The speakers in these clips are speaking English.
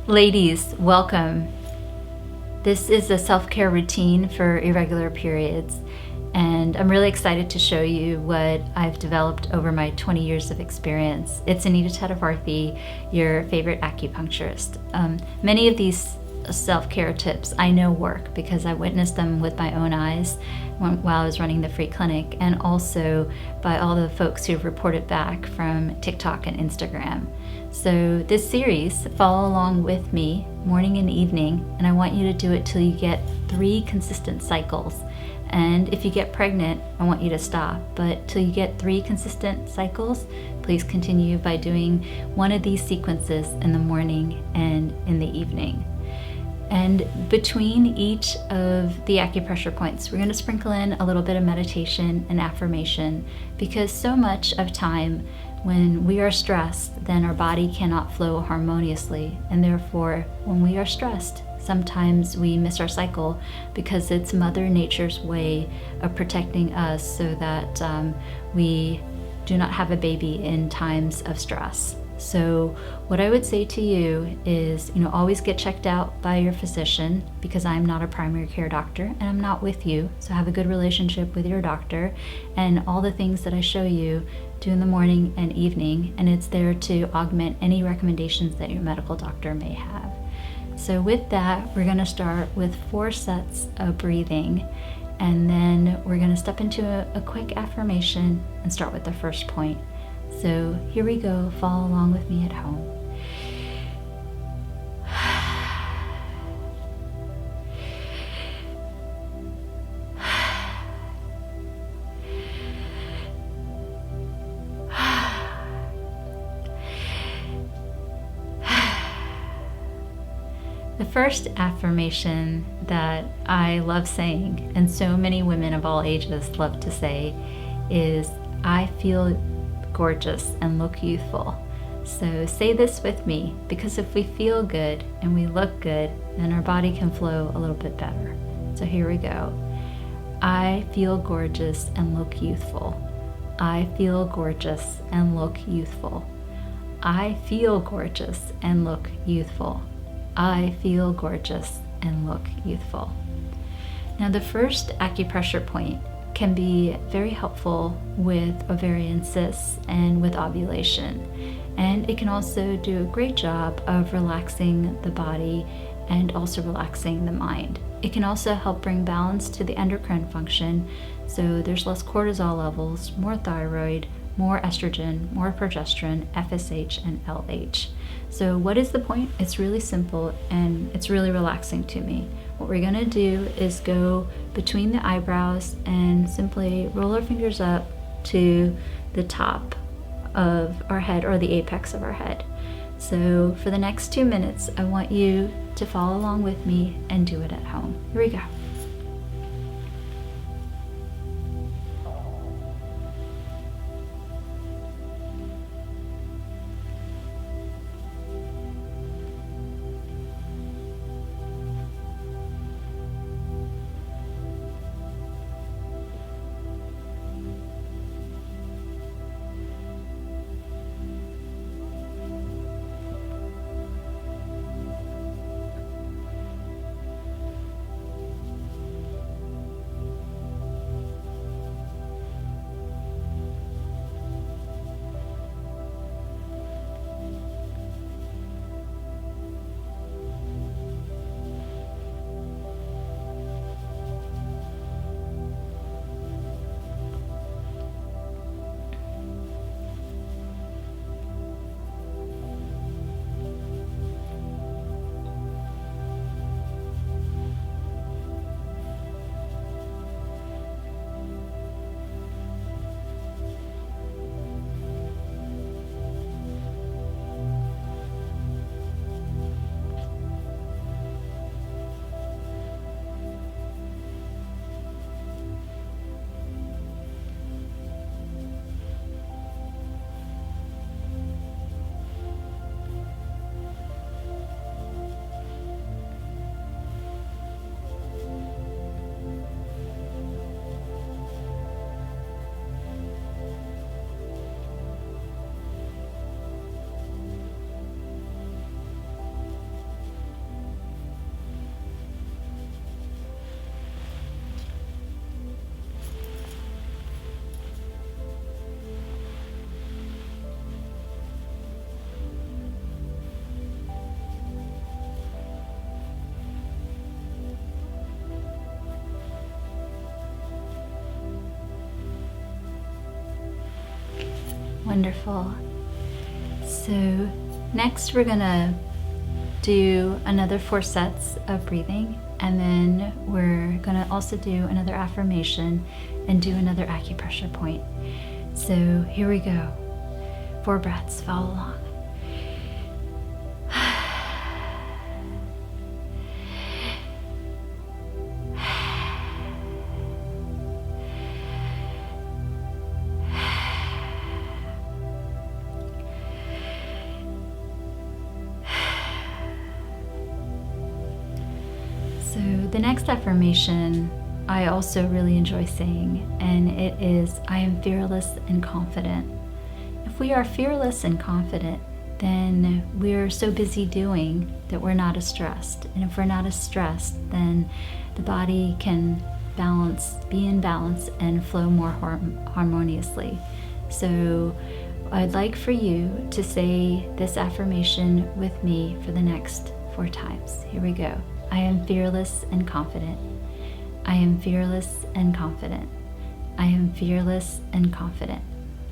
Ladies, welcome. This is a self-care routine for irregular periods, and I'm really excited to show you what I've developed over my 20 years of experience. It's Anita Tadavarthi, your favorite acupuncturist. Many of these self-care tips I know work because I witnessed them with my own eyes while I was running the free clinic, and also by all the folks who've reported back from TikTok and Instagram. So this series, follow along with me morning and evening, and I want you to do it till you get 3 consistent cycles. And if you get pregnant, I want you to stop. But till you get 3 consistent cycles, please continue by doing one of these sequences in the morning and in the evening. And between each of the acupressure points, we're going to sprinkle in a little bit of meditation and affirmation, because so much of time when we are stressed, then our body cannot flow harmoniously. And therefore, when we are stressed, sometimes we miss our cycle because it's Mother Nature's way of protecting us so that we do not have a baby in times of stress. So what I would say to you is, always get checked out by your physician, because I'm not a primary care doctor and I'm not with you. So have a good relationship with your doctor, and all the things that I show you, do in the morning and evening, and it's there to augment any recommendations that your medical doctor may have. So with that, we're going to start with 4 sets of breathing, and then we're going to step into a quick affirmation and start with the first point. So here we go, follow along with me at home. The first affirmation that I love saying, and so many women of all ages love to say, is, I feel gorgeous and look youthful. So say this with me, because if we feel good and we look good, then our body can flow a little bit better. So here we go. I feel gorgeous and look youthful. I feel gorgeous and look youthful. I feel gorgeous and look youthful. I feel gorgeous and look youthful. Now, the first acupressure point can be very helpful with ovarian cysts and with ovulation. And it can also do a great job of relaxing the body and also relaxing the mind. It can also help bring balance to the endocrine function, so there's less cortisol levels, more thyroid, more estrogen, more progesterone, FSH, and LH. So what is the point? It's really simple, and it's really relaxing to me. What we're gonna do is go between the eyebrows and simply roll our fingers up to the top of our head, or the apex of our head. So for the next 2 minutes, I want you to follow along with me and do it at home. Here we go. Wonderful. So next we're gonna do another 4 sets of breathing, and then we're gonna also do another affirmation and do another acupressure point. So here we go. 4 breaths, follow along. So the next affirmation I also really enjoy saying, and it is, I am fearless and confident. If we are fearless and confident, then we're so busy doing that we're not as stressed. And if we're not as stressed, then the body can be in balance and flow more harmoniously. So I'd like for you to say this affirmation with me for the next 4 times. Here we go. I am fearless and confident. I am fearless and confident. I am fearless and confident.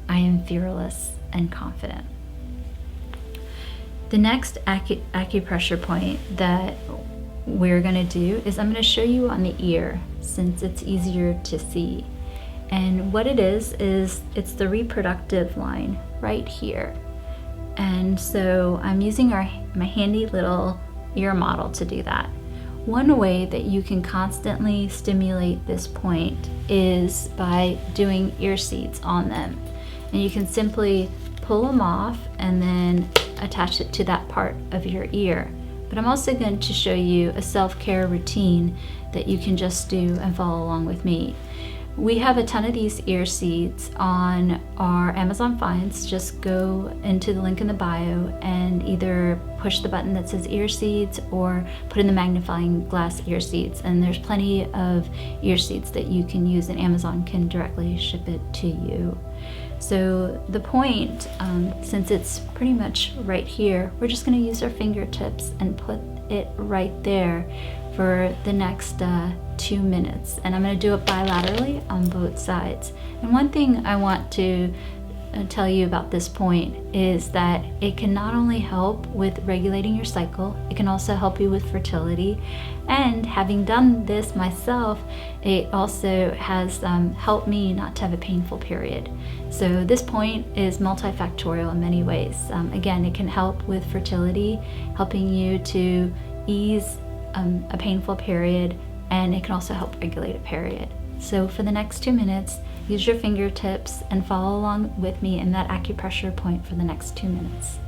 I am fearless and confident. The next acupressure point that we're going to do is I'm going to show you on the ear, since it's easier to see. And what it is it's the reproductive line right here. And so I'm using my handy little ear model to do that. One way that you can constantly stimulate this point is by doing ear seeds on them. And you can simply pull them off and then attach it to that part of your ear. But I'm also going to show you a self-care routine that you can just do and follow along with me. We have a ton of these ear seeds on our Amazon finds. Just go into the link in the bio and either push the button that says ear seeds or put in the magnifying glass ear seeds. And there's plenty of ear seeds that you can use, and Amazon can directly ship it to you. So the point, since it's pretty much right here, we're just going to use our fingertips and put it right there for the next 2 minutes. And I'm going to do it bilaterally on both sides. And one thing I want to tell you about this point is that it can not only help with regulating your cycle, it can also help you with fertility. And having done this myself, it also has helped me not to have a painful period. So this point is multifactorial in many ways. Again, it can help with fertility, helping you to ease a painful period, and it can also help regulate a period. So for the next 2 minutes, use your fingertips and follow along with me in that acupressure point for the next 2 minutes.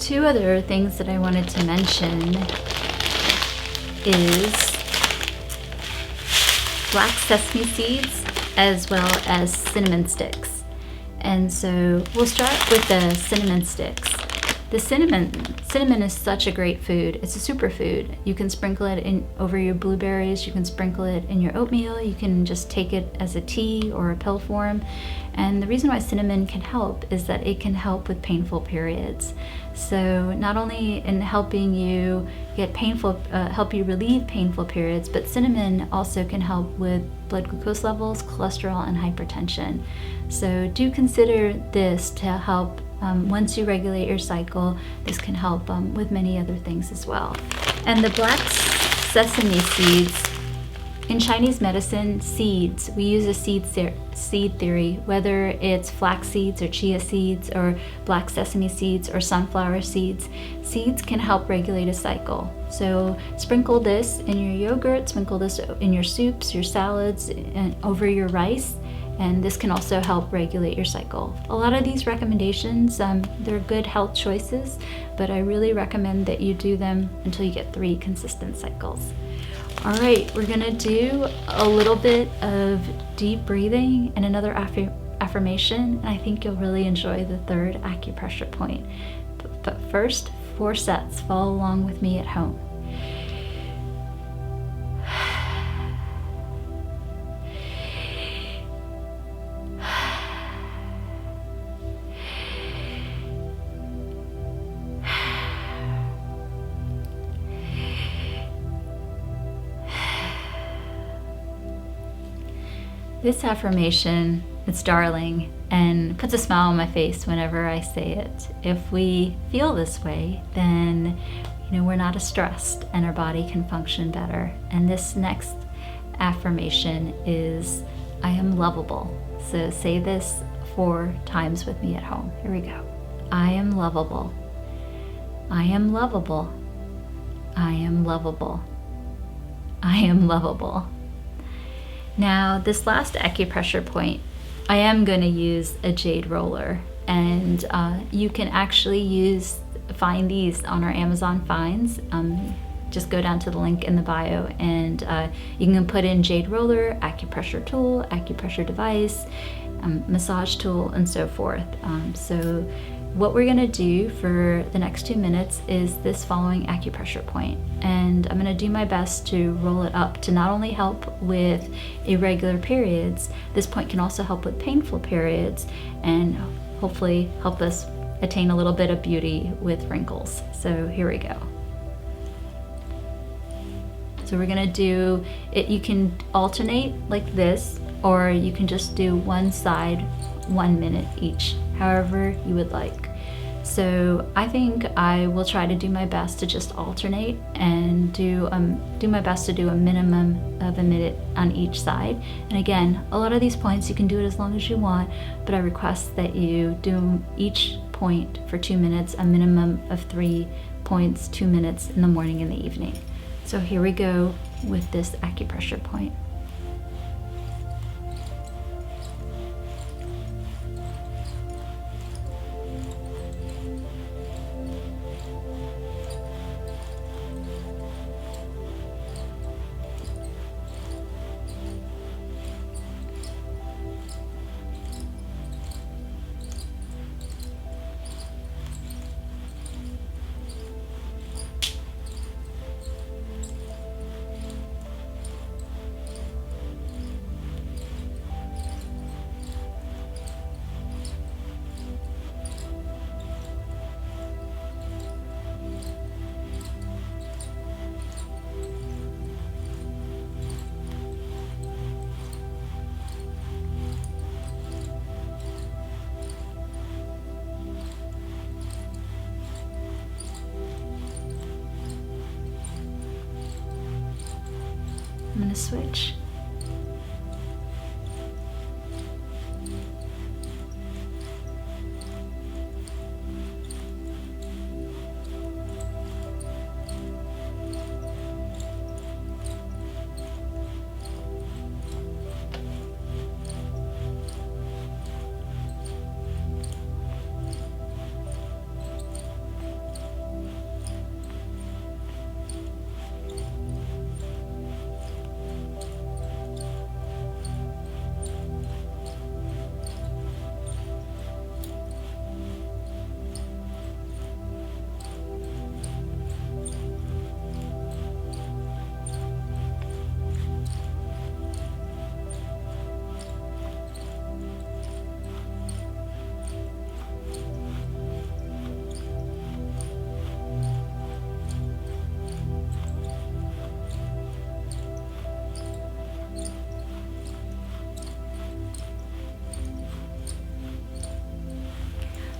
Two other things that I wanted to mention is black sesame seeds as well as cinnamon sticks. And so we'll start with the cinnamon sticks. The cinnamon is such a great food. It's a superfood. You can sprinkle it in over your blueberries. You can sprinkle it in your oatmeal. You can just take it as a tea or a pill form. And the reason why cinnamon can help is that it can help with painful periods. So not only in helping you help you relieve painful periods, but cinnamon also can help with blood glucose levels, cholesterol, and hypertension. So do consider this to help. Once you regulate your cycle, this can help with many other things as well. And the black sesame seeds, in Chinese medicine, seeds, we use a seed theory, whether it's flax seeds or chia seeds or black sesame seeds or sunflower seeds. Seeds can help regulate a cycle. So sprinkle this in your yogurt, sprinkle this in your soups, your salads, and over your rice. And this can also help regulate your cycle. A lot of these recommendations, they're good health choices, but I really recommend that you do them until you get 3 consistent cycles. All right, we're gonna do a little bit of deep breathing and another affirmation, and I think you'll really enjoy the 3rd acupressure point. But first, 4 sets. Follow along with me at home. This affirmation, it's darling and puts a smile on my face whenever I say it. If we feel this way, then we're not as stressed and our body can function better. And this next affirmation is, I am lovable. So say this 4 times with me at home. Here we go. I am lovable. I am lovable. I am lovable. I am lovable. Now, this last acupressure point, I am going to use a jade roller, and you can actually find these on our Amazon finds. Just go down to the link in the bio, and you can put in jade roller, acupressure tool, acupressure device, massage tool, and so forth. So what we're going to do for the next 2 minutes is this following acupressure point, and I'm going to do my best to roll it up to not only help with irregular periods, this point can also help with painful periods and hopefully help us attain a little bit of beauty with wrinkles. So here we go. So we're going to do it. You can alternate like this, or you can just do one side 1 minute each, however you would like. So I think I will try to do my best to just alternate and do my best to do a minimum of a minute on each side. And again, a lot of these points you can do it as long as you want, but I request that you do each point for 2 minutes, a minimum of 3 points, 2 minutes in the morning and the evening. So here we go with this acupressure point. I'm going to switch.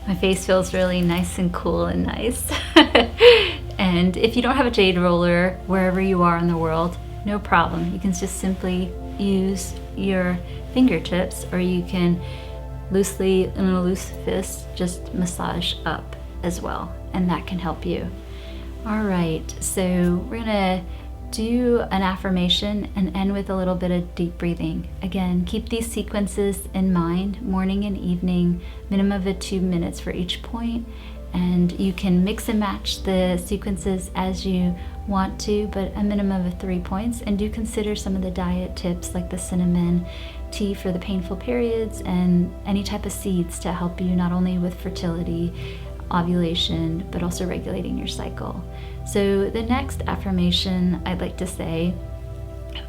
My face feels really nice and cool and nice. And if you don't have a jade roller wherever you are in the world, no problem. You can just simply use your fingertips, or you can loosely, in a loose fist, just massage up as well, and that can help you. All right, so we're gonna do an affirmation and end with a little bit of deep breathing. Again, keep these sequences in mind, morning and evening, minimum of 2 minutes for each point. And you can mix and match the sequences as you want to, but a minimum of 3 points. And do consider some of the diet tips like the cinnamon tea for the painful periods and any type of seeds to help you not only with fertility, ovulation, but also regulating your cycle. So the next affirmation I'd like to say,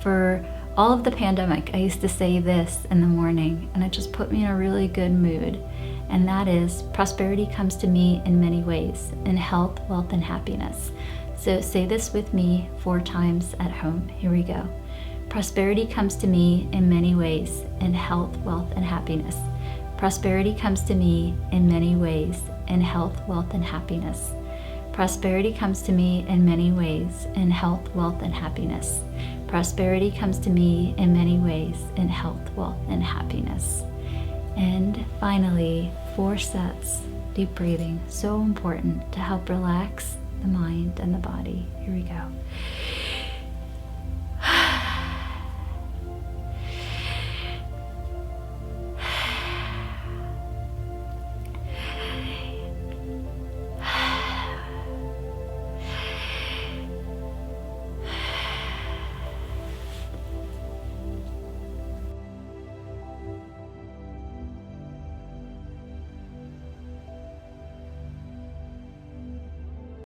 for all of the pandemic, I used to say this in the morning, and it just put me in a really good mood. And that is, prosperity comes to me in many ways, in health, wealth, and happiness. So say this with me 4 times at home. Here we go. Prosperity comes to me in many ways, in health, wealth, and happiness. Prosperity comes to me in many ways, in health, wealth, and happiness. Prosperity comes to me in many ways, in health, wealth, and happiness. Prosperity comes to me in many ways, in health, wealth, and happiness. And finally, 4 sets, deep breathing, so important to help relax the mind and the body. Here we go.